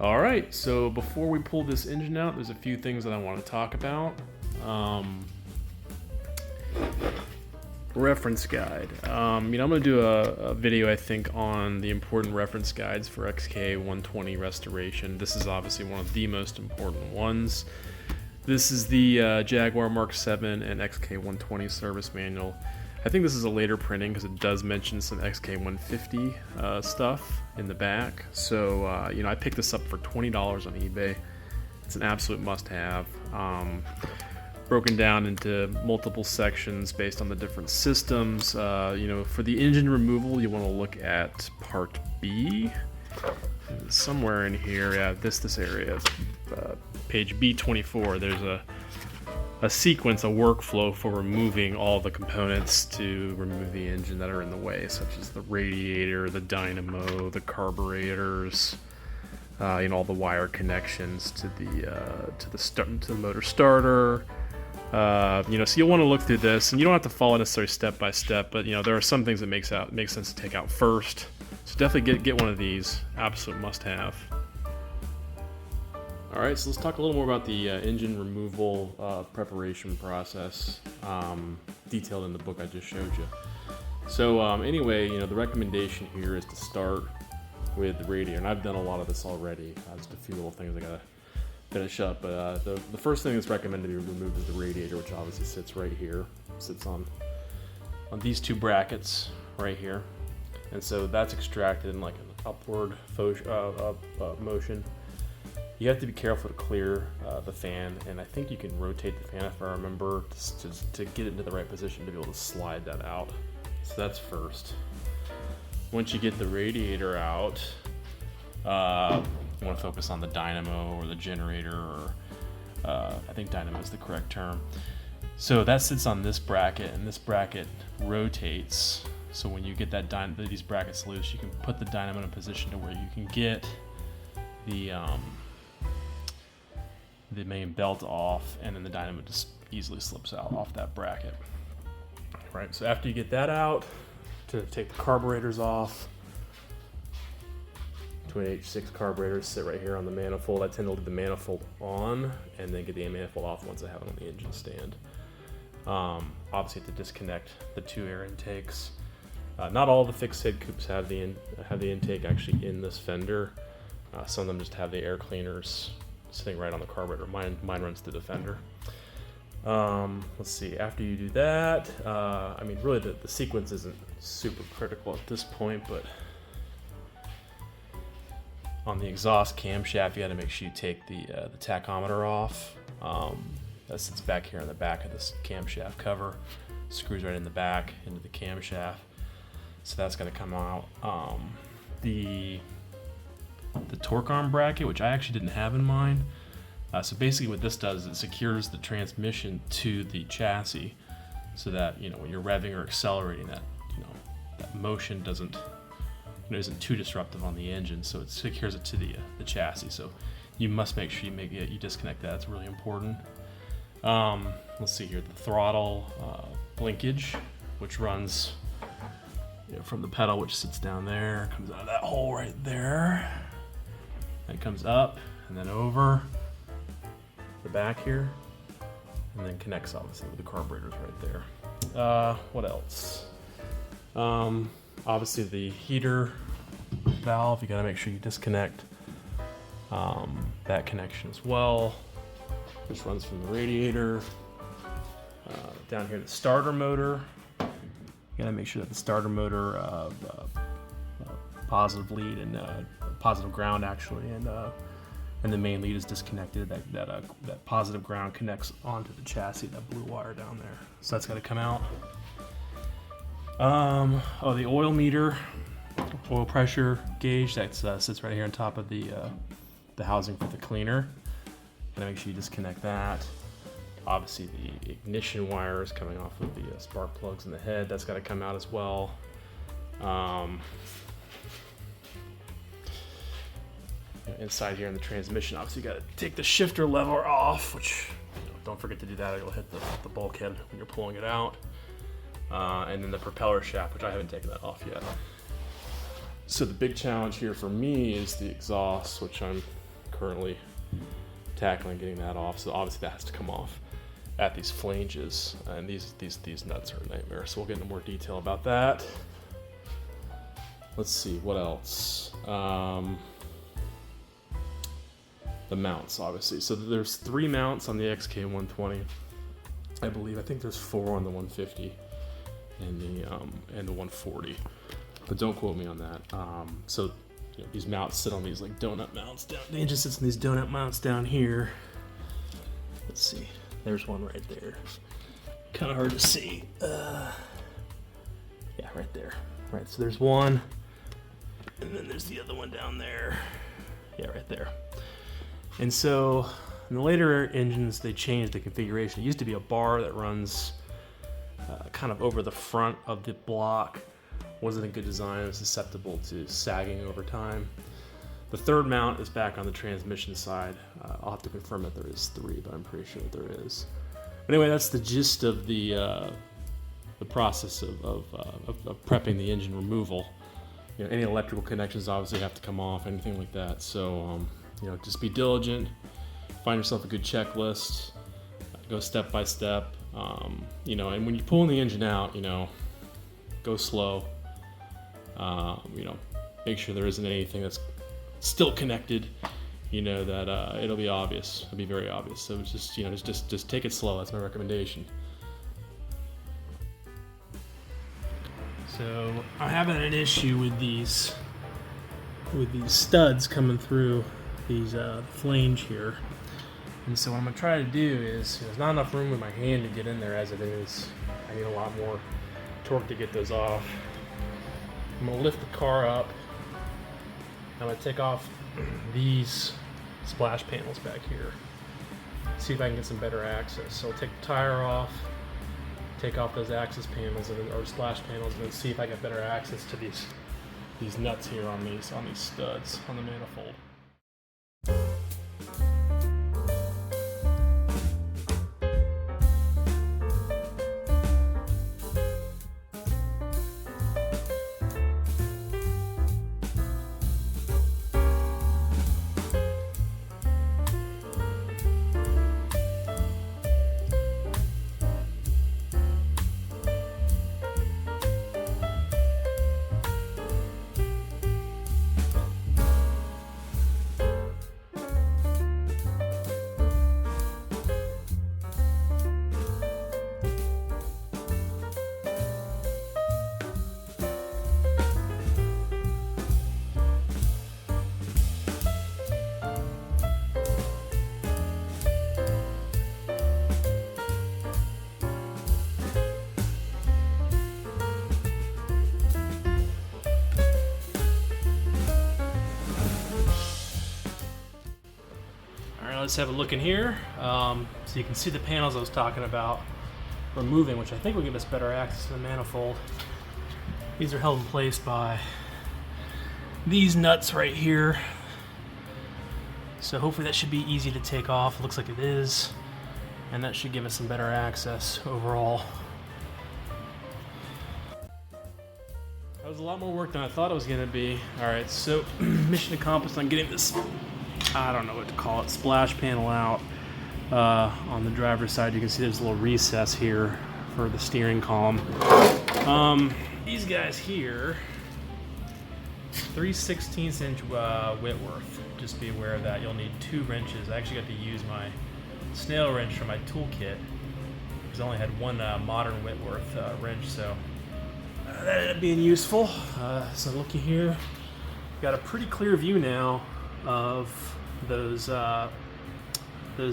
All right, so before we pull this engine out, there's a few things that I want to talk about. Reference guide. I'm going to do a video, I think, on the important reference guides for XK120 restoration. This is obviously one of the most important ones. This is the Jaguar Mark 7 and XK120 service manual. I think this is a later printing because it does mention some XK150 stuff in the back. So, I picked this up for $20 on eBay. It's an absolute must-have. Broken down into multiple sections based on the different systems. For the engine removal, you want to look at part B. Somewhere in here, yeah, this area, page B24. There's a sequence, a workflow for removing all the components to remove the engine that are in the way, such as the radiator, the dynamo, the carburetors, all the wire connections to the motor starter. So you'll want to look through this, and you don't have to follow necessarily step by step, but there are some things that make sense to take out first. So definitely get one of these. Absolute must-have. All right, so let's talk a little more about the engine removal preparation process, detailed in the book I just showed you. So anyway, the recommendation here is to start with the radiator, and I've done a lot of this already. Just a few little things I gotta finish up, but the first thing that's recommended to be removed is the radiator, which obviously sits right here, sits on these two brackets right here, and so that's extracted in like an upward motion. You have to be careful to clear the fan, and I think you can rotate the fan, if I remember, to get it into the right position to be able to slide that out. So that's first. Once you get the radiator out, you want to focus on the dynamo or the generator, or I think dynamo is the correct term. So that sits on this bracket, and this bracket rotates. So when you get these brackets loose, you can put the dynamo in a position to where you can get the main belt off, and then the dynamo just easily slips out off that bracket. Right, so after you get that out, to take the carburetors off. 28H6 carburetors sit right here on the manifold. I tend to leave the manifold on and then get the manifold off once I have it on the engine stand. Obviously, you have to disconnect the two air intakes. Not all the fixed head coupes have the intake actually in this fender. Some of them just have the air cleaners sitting right on the carburetor. Mine runs through the fender. Let's see, after you do that, really the sequence isn't super critical at this point, but on the exhaust camshaft, you got to make sure you take the tachometer off. That sits back here on the back of this camshaft cover, screws right in the back into the camshaft, so that's going to come out. The torque arm bracket, which I actually didn't have in mine. So basically what this does is it secures the transmission to the chassis so that, when you're revving or accelerating, that motion isn't too disruptive on the engine, so it secures it to the chassis. So you must make sure you disconnect that. It's really important. Let's see here, the throttle linkage, which runs from the pedal, which sits down there, comes out of that hole right there, and comes up and then over the back here, and then connects obviously with the carburetors right there. What else? Obviously the heater valve, you gotta make sure you disconnect that connection as well, which runs from the radiator. Down here, the starter motor, you gotta make sure that the starter motor positive lead and positive ground actually, and the main lead is disconnected. That positive ground connects onto the chassis, that blue wire down there. So that's got to come out. The oil meter, oil pressure gauge, that sits right here on top of the housing for the cleaner. Gotta make sure you disconnect that. Obviously, the ignition wire is coming off of the spark plugs in the head. That's got to come out as well. Inside here in the transmission, obviously you got to take the shifter lever off, which don't forget to do that or you'll hit the bulkhead when you're pulling it out. And then the propeller shaft, which I haven't taken that off yet. So the big challenge here for me is the exhaust, which I'm currently tackling getting that off. So obviously that has to come off at these flanges, and these nuts are a nightmare. So we'll get into more detail about that. Let's see what else. The mounts, obviously. So there's 3 mounts on the XK120, I believe. I think there's 4 on the 150 and the 140, but don't quote me on that. So you know, these mounts sit on these like donut mounts down. The engine sits in these donut mounts down here. Let's see. There's one right there. Kind of hard to see. Yeah, right there. Right. So there's one, and then there's the other one down there. Yeah, right there. And so in the later engines, they changed the configuration. It used to be a bar that runs kind of over the front of the block. Wasn't a good design. It was susceptible to sagging over time. The third mount is back on the transmission side. I'll have to confirm that there is 3, but I'm pretty sure that there is. But anyway, that's the gist of the process of prepping the engine removal. You know, any electrical connections obviously have to come off, anything like that. So you know, just be diligent, find yourself a good checklist, go step by step, you know, and when you're pulling the engine out, you know, go slow, you know, make sure there isn't anything that's still connected, you know, that it'll be obvious, it'll be very obvious. So it's just, you know, just take it slow. That's my recommendation. So I'm having an issue with these studs coming through these flange here, and so what I'm gonna try to do is, there's not enough room with my hand to get in there as it is. I need a lot more torque to get those off. I'm gonna lift the car up. I'm gonna take off these splash panels back here, see if I can get some better access. So I'll take the tire off, take off those access panels or splash panels, and then see if I get better access to these nuts here on these studs on the manifold. Let's have a look in here. So you can see the panels I was talking about removing, which I think will give us better access to the manifold. These are held in place by these nuts right here. So hopefully that should be easy to take off. Looks like it is. And that should give us some better access overall. That was a lot more work than I thought it was going to be. Alright, so mission accomplished on getting this, I don't know what to call it, splash panel out. On the driver's side, you can see there's a little recess here for the steering column. These guys here, 3/16 inch Whitworth. Just be aware of that. You'll need 2 wrenches. I actually got to use my snail wrench from my toolkit because I only had one modern Whitworth wrench, so that ended up being useful. So looky here, got a pretty clear view now of those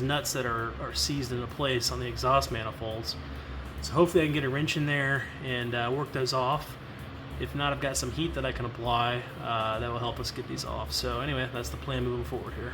nuts that are seized into place on the exhaust manifolds. So hopefully I can get a wrench in there and work those off. If not, I've got some heat that I can apply that will help us get these off. So anyway, that's the plan moving forward here.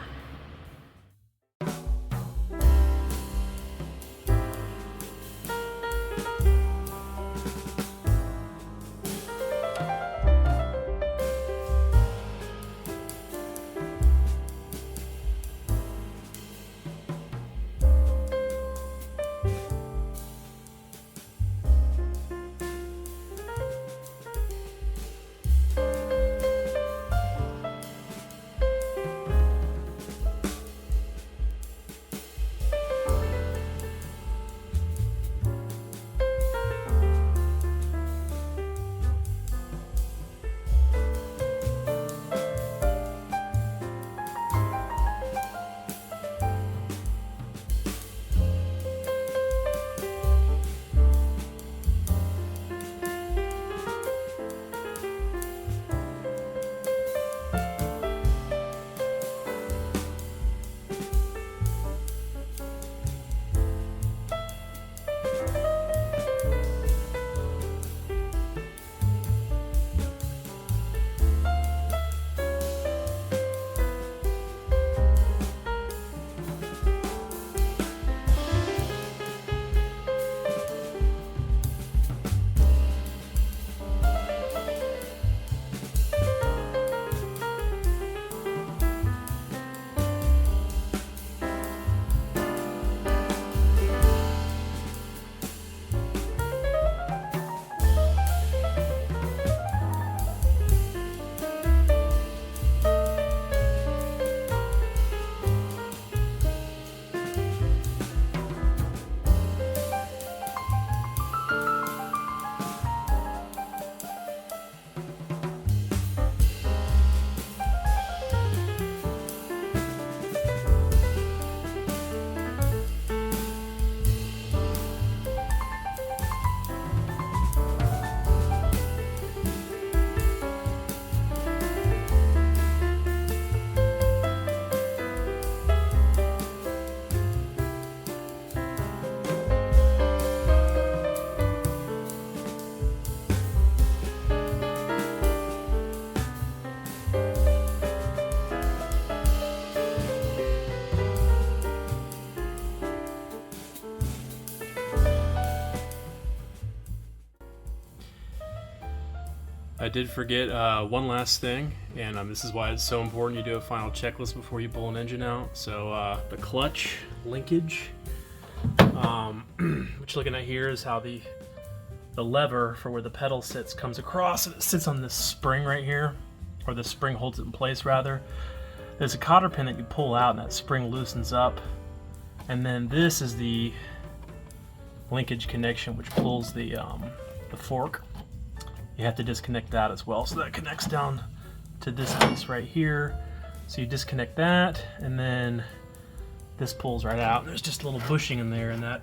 I did forget one last thing, and this is why it's so important you do a final checklist before you pull an engine out. So the clutch linkage, what you're looking at here is how the lever for where the pedal sits comes across, and it sits on this spring right here, or the spring holds it in place rather. There's a cotter pin that you pull out, and that spring loosens up, and then this is the linkage connection which pulls the fork. You have to disconnect that as well, so that connects down to this piece right here. So you disconnect that, and then this pulls right out. There's just a little bushing in there in that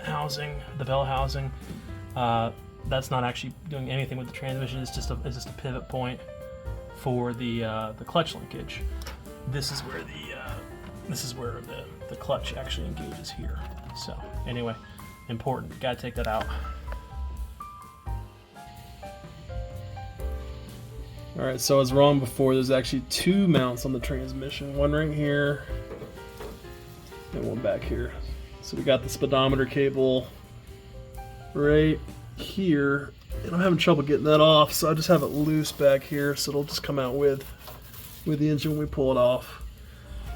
housing, the bell housing. That's not actually doing anything with the transmission. It's just a pivot point for the clutch linkage. This is where the clutch actually engages here. So anyway, important. Gotta take that out. Alright, so I was wrong before. There's actually two mounts on the transmission. One right here, and one back here. So we got the speedometer cable right here, and I'm having trouble getting that off, so I just have it loose back here, so it'll just come out with the engine when we pull it off.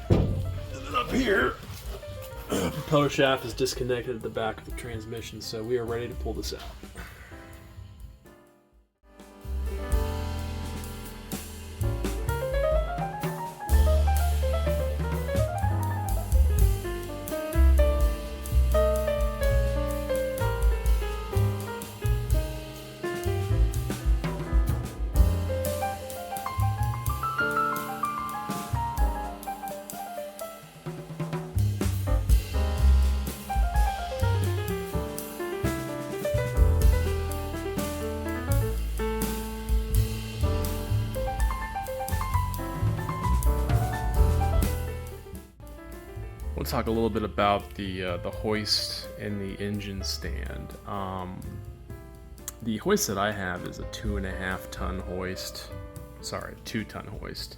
And then up here, the propeller shaft is disconnected at the back of the transmission, so we are ready to pull this out. We'll talk a little bit about the hoist and the engine stand. The hoist that I have is a 2.5 ton hoist. Sorry, 2 ton hoist.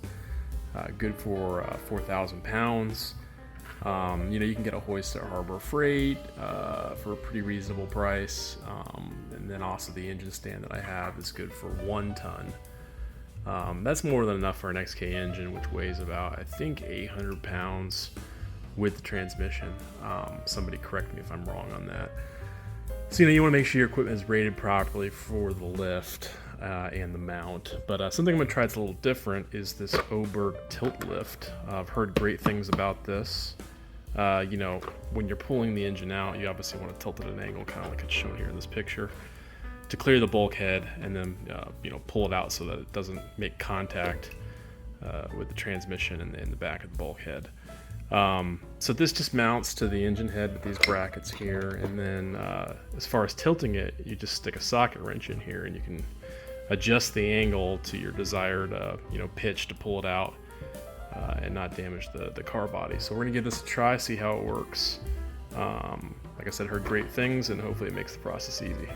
Good for 4,000 pounds. You can get a hoist at Harbor Freight for a pretty reasonable price. And then also the engine stand that I have is good for 1 ton. That's more than enough for an XK engine, which weighs about, I think, 800 pounds. With the transmission. Somebody correct me if I'm wrong on that. So you want to make sure your equipment is rated properly for the lift and the mount. But something I'm going to try that's a little different is this Oberg tilt lift. I've heard great things about this. When you're pulling the engine out, you obviously want to tilt it at an angle, kind of like it's shown here in this picture, to clear the bulkhead, and then pull it out so that it doesn't make contact with the transmission in the back of the bulkhead. So this just mounts to the engine head with these brackets here, and then as far as tilting it, you just stick a socket wrench in here, and you can adjust the angle to your desired pitch to pull it out and not damage the car body. So we're gonna give this a try, see how it works. Like I said, heard great things, and hopefully it makes the process easy.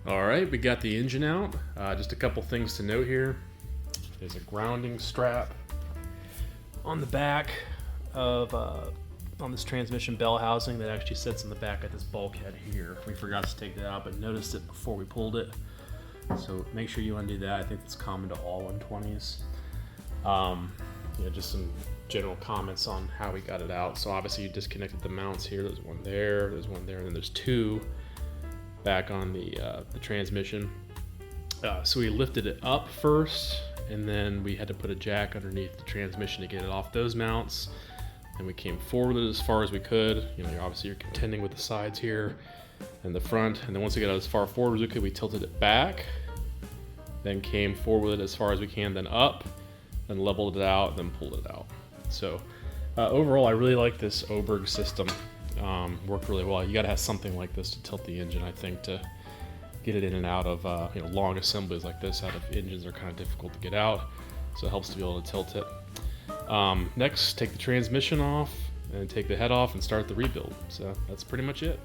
All right, we got the engine out. Just a couple things to note here. There's a grounding strap on the back of on this transmission bell housing that actually sits in the back of this bulkhead here. We forgot to take that out, but noticed it before we pulled it. So make sure you undo that. I think that's common to all 120s. Just some general comments on how we got it out. So obviously you disconnected the mounts here. There's one there, and then there's two back on the transmission. So we lifted it up first, and then we had to put a jack underneath the transmission to get it off those mounts. And we came forward as far as we could. Obviously you're contending with the sides here and the front. And then once we got as far forward as we could, we tilted it back, then came forward with it as far as we can, then up, then leveled it out, then pulled it out. So overall, I really like this Oberg system. Worked really well. You got to have something like this to tilt the engine, I think, to get it in and out of long assemblies like this. Out of engines are kind of difficult to get out, so it helps to be able to tilt it. Next, take the transmission off and take the head off and start the rebuild. So that's pretty much it.